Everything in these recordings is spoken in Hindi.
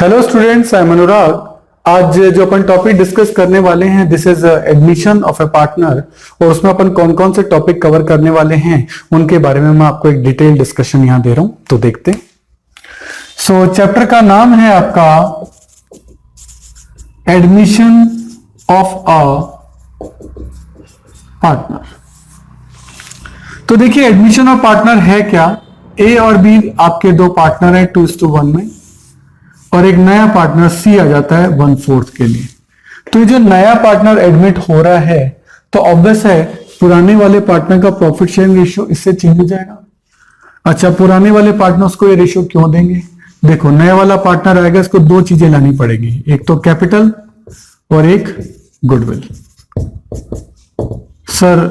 हेलो स्टूडेंट्स, आई एम अनुराग। आज जो अपन टॉपिक डिस्कस करने वाले हैं this is admission of A partner, और उसमें अपन कौन कौन से टॉपिक कवर करने वाले हैं उनके बारे में मैं आपको एक डिटेल डिस्कशन यहां दे रहा हूं, तो देखते हैं। सो चैप्टर का नाम है आपका एडमिशन ऑफ अ पार्टनर। तो देखिए, एडमिशन ऑफ पार्टनर है क्या। ए और बी आपके दो पार्टनर हैं 2:1 में, और एक नया पार्टनर सी आ जाता है 1/4 के लिए। तो ये जो नया पार्टनर एडमिट हो रहा है तो ऑब्वियस है पुराने वाले पार्टनर का प्रॉफिट शेयरिंग रेशियो इससे चेंज हो जाएगा। अच्छा, पुराने वाले पार्टनर्स को ये रेशियो क्यों देंगे? देखो, नया वाला पार्टनर आएगा, इसको दो चीजें लानी पड़ेगी, एक तो कैपिटल और एक गुडविल। सर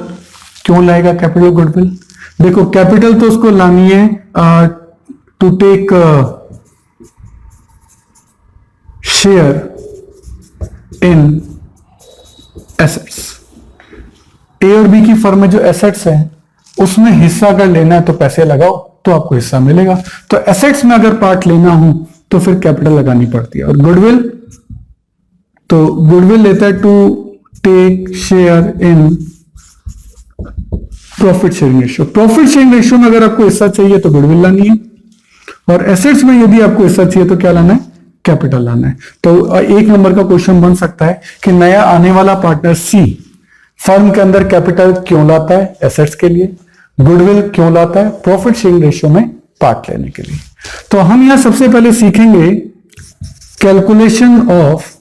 क्यों लाएगा कैपिटल गुडविल? देखो, कैपिटल तो उसको लानी है to take share in assets. A और बी की फर्म में जो एसेट्स हैं उसमें हिस्सा अगर लेना है तो पैसे लगाओ तो आपको हिस्सा मिलेगा। तो एसेट्स में अगर पार्ट लेना हो तो फिर कैपिटल लगानी पड़ती है। और गुडविल, तो गुडविल लेता है to take share in profit sharing ratio. Profit sharing ratio में अगर आपको हिस्सा चाहिए तो गुडविल लानी है, और एसेट्स में यदि आपको हिस्सा चाहिए तो क्या लाना है? कैपिटल लाना है। तो एक नंबर का क्वेश्चन बन सकता है कि नया आने वाला पार्टनर सी फर्म के अंदर कैपिटल क्यों लाता है? एसेट्स के लिए। गुडविल क्यों लाता है? प्रॉफिट शेयरिंग रेशियो में पार्ट लेने के लिए। तो हम यहां सबसे पहले सीखेंगे calculation of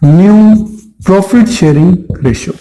new profit sharing ratio.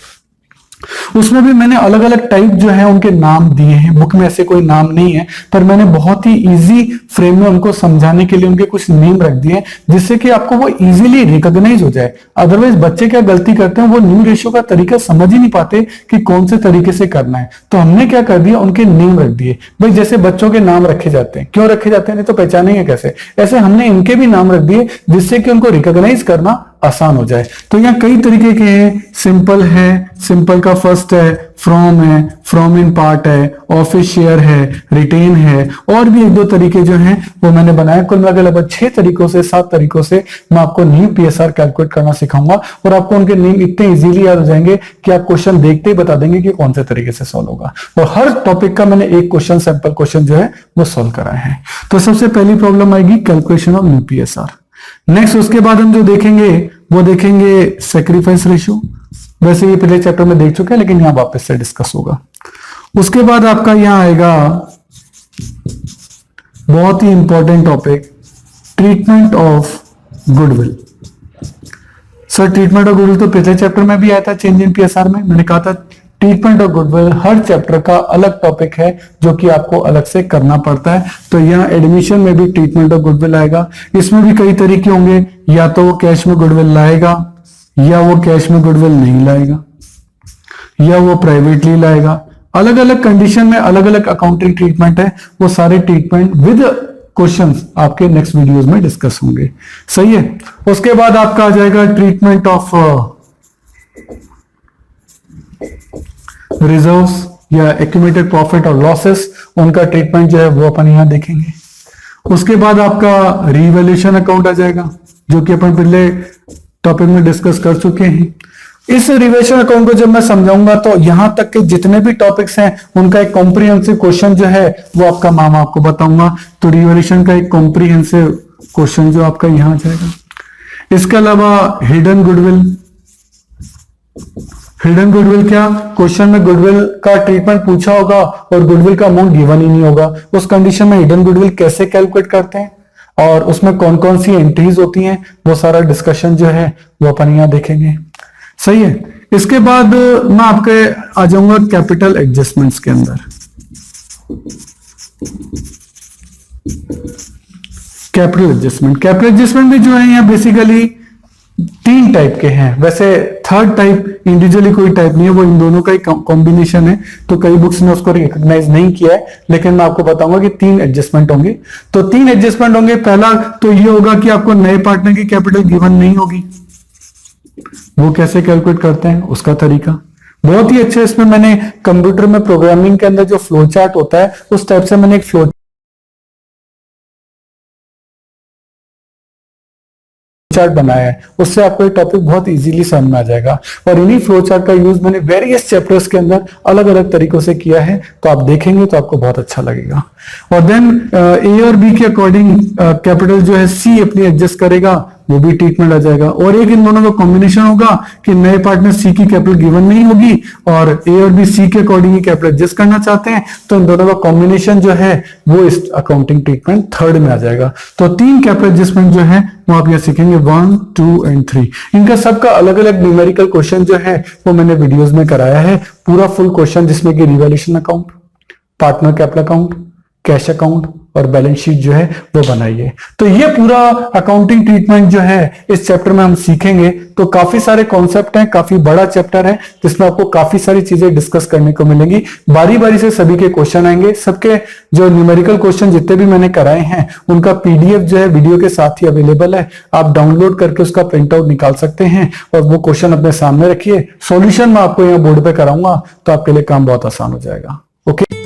उसमें भी मैंने अलग अलग टाइप जो है उनके नाम दिए हैं। बुक में ऐसे कोई नाम नहीं है, पर मैंने बहुत ही इजी फ्रेम में उनको समझाने के लिए उनके कुछ नेम रख दिए जिससे कि आपको वो इजीली रिकॉग्नाइज हो जाए। अदरवाइज बच्चे क्या गलती करते हैं, वो न्यू रेशियो का तरीका समझ ही नहीं पाते कि कौन से तरीके से करना है। तो हमने क्या कर दिया, उनके नेम रख दिए। भाई जैसे बच्चों के नाम रखे जाते हैं, क्यों रखे जाते हैं? नहीं तो पहचानेंगे कैसे? ऐसे हमने इनके भी नाम रख दिए जिससे कि उनको रिकॉग्नाइज करना आसान हो जाए। तो यहाँ कई तरीके के हैं। सिंपल है, सिंपल का फर्स्ट है, फ्रॉम है, फ्रॉम इन पार्ट है, ऑफिस शेयर है, रिटेन है, और भी एक दो तरीके जो हैं वो मैंने बनाया। कुल मिलाकर लगभग 6 तरीकों से 7 तरीकों से मैं आपको न्यू पीएसआर कैलकुलेट करना सिखाऊंगा, और आपको उनके नेम इतने इजीली याद हो जाएंगे कि आप क्वेश्चन देखते ही बता देंगे कि कौन से तरीके से सॉल्व होगा। और हर टॉपिक का मैंने एक क्वेश्चन, सैंपल क्वेश्चन जो है वो सॉल्व कराए हैं। तो सबसे पहली प्रॉब्लम आएगी calculation of new PSR. Next उसके बाद हम जो देखेंगे वो देखेंगे सैक्रिफाइस रेशियो। वैसे ये पिछले चैप्टर में देख चुके हैं, लेकिन यहां वापस से डिस्कस होगा। उसके बाद आपका यहां आएगा बहुत ही important topic, treatment of goodwill. Sir treatment of goodwill तो पिछले चैप्टर में भी आया था, चेंज इन पीएसआर में। मैंने कहा था treatment of goodwill her chapter का अलग टॉपिक है जो कि आपको अलग से करना पड़ता है। तो यहाँ एडमिशन में भी ट्रीटमेंट ऑफ गुडविल आएगा। इसमें भी कई तरीके होंगे, या तो वो कैश में गुडविल लाएगा, या वो कैश में गुडविल नहीं लाएगा, या वो प्राइवेटली लाएगा। अलग अलग कंडीशन में अलग अलग अकाउंटिंग ट्रीटमेंट है। वो सारे ट्रीटमेंट विद क्वेश्चंस आपके नेक्स्ट वीडियोस में डिस्कस होंगे। सही है। उसके बाद आपका आ जाएगा ट्रीटमेंट ऑफ रिजर्व्स या एक्यूमुलेटेड प्रॉफिट और लॉसेस, उनका ट्रीटमेंट जो है वो अपन यहां देखेंगे। उसके बाद आपका रीवैल्यूएशन अकाउंट आ जाएगा, जो कि अपन पहले टॉपिक में डिस्कस कर चुके हैं। इस रिवैल्यूएशन अकाउंट को जब मैं समझाऊंगा तो यहां तक के जितने भी टॉपिक्स हैं उनका एक कॉम्प्रिहेंसिव क्वेश्चन जो है वो आपका नाम आपको बताऊंगा। तो रिवैल्यूएशन का एक कॉम्प्रिहेंसिव क्वेश्चन जो आपका यहां आ जाएगा। इसके अलावा हिडन गुडविल। हिडन गुडविल क्या? क्वेश्चन में गुडविल का ट्रीटमेंट पूछा होगा और गुडविल का अमाउंट गिवन ही नहीं होगा। उस कंडीशन में हिडन गुडविल कैसे कैलकुलेट करते हैं और उसमें कौन कौन सी एंट्रीज होती हैं, वो सारा डिस्कशन जो है वो अपन यहां देखेंगे। सही है। इसके बाद मैं आपके आ जाऊंगा कैपिटल एडजस्टमेंट्स के अंदर। कैपिटल एडजस्टमेंट भी जो है यहाँ बेसिकली 3 टाइप के हैं। वैसे थर्ड टाइप इंडिविजुअली कोई टाइप नहीं है, वो इन दोनों का ही कॉम्बिनेशन है। तो कई बुक्स ने उसको रिकॉग्नाइज नहीं किया है, लेकिन मैं आपको बताऊंगा कि 3 एडजस्टमेंट होंगे। तो 3 एडजस्टमेंट होंगे। पहला तो ये होगा कि आपको नए पार्टनर की कैपिटल गिवन नहीं होगी। वो कैसे कैलकुलेट करते हैं उसका तरीका बहुत ही अच्छा। इसमें मैंने कंप्यूटर में प्रोग्रामिंग के अंदर जो फ्लो चार्ट होता है उस टाइप से मैंने एक फ्लो चार्ट बनाया है, उससे आपको ये टॉपिक बहुत इजीली समझ में आ जाएगा। और इन्हीं फ्लो चार्ट का यूज मैंने वेरियस चैप्टर्स के अंदर अलग अलग तरीकों से किया है, तो आप देखेंगे तो आपको बहुत अच्छा लगेगा। और देन ए और बी के अकॉर्डिंग कैपिटल जो है सी अपनी एडजस्ट करेगा, वो भी ट्रीटमेंट आ जाएगा। और एक इन दोनों का कॉम्बिनेशन होगा कि नए पार्टनर सी की कैपिटल गिवन नहीं होगी और ए और बी सी के अकॉर्डिंग ही कैपिटल एडजस्ट करना चाहते हैं, तो इन दोनों का कॉम्बिनेशन जो है वो इस अकाउंटिंग ट्रीटमेंट थर्ड में आ जाएगा। तो 3 कैपिटल एडजस्टमेंट जो है वो आप यहाँ सीखेंगे 1, 2 एंड 3। इनका सबका अलग अलग न्यूमेरिकल क्वेश्चन जो है वो मैंने वीडियोस में कराया है, पूरा फुल क्वेश्चन जिसमें कि revaluation account, partner capital account, cash account और बैलेंस शीट जो है वो बनाइए। तो ये पूरा अकाउंटिंग ट्रीटमेंट जो है इस चैप्टर में हम सीखेंगे। तो काफी सारे कॉन्सेप्ट हैं, काफी बड़ा चैप्टर है जिसमें आपको काफी सारी चीजें डिस्कस करने को मिलेंगी। बारी बारी से सभी के क्वेश्चन आएंगे, सबके जो न्यूमेरिकल क्वेश्चन जितने भी मैंने कराए हैं उनका पीडीएफ जो है वीडियो के साथ ही अवेलेबल है, आप डाउनलोड करके उसका प्रिंट आउट निकाल सकते हैं और वो क्वेश्चन अपने सामने रखिए। सॉल्यूशन मैं आपको यहाँ बोर्ड पे कराऊंगा तो आपके लिए काम बहुत आसान हो जाएगा। ओके।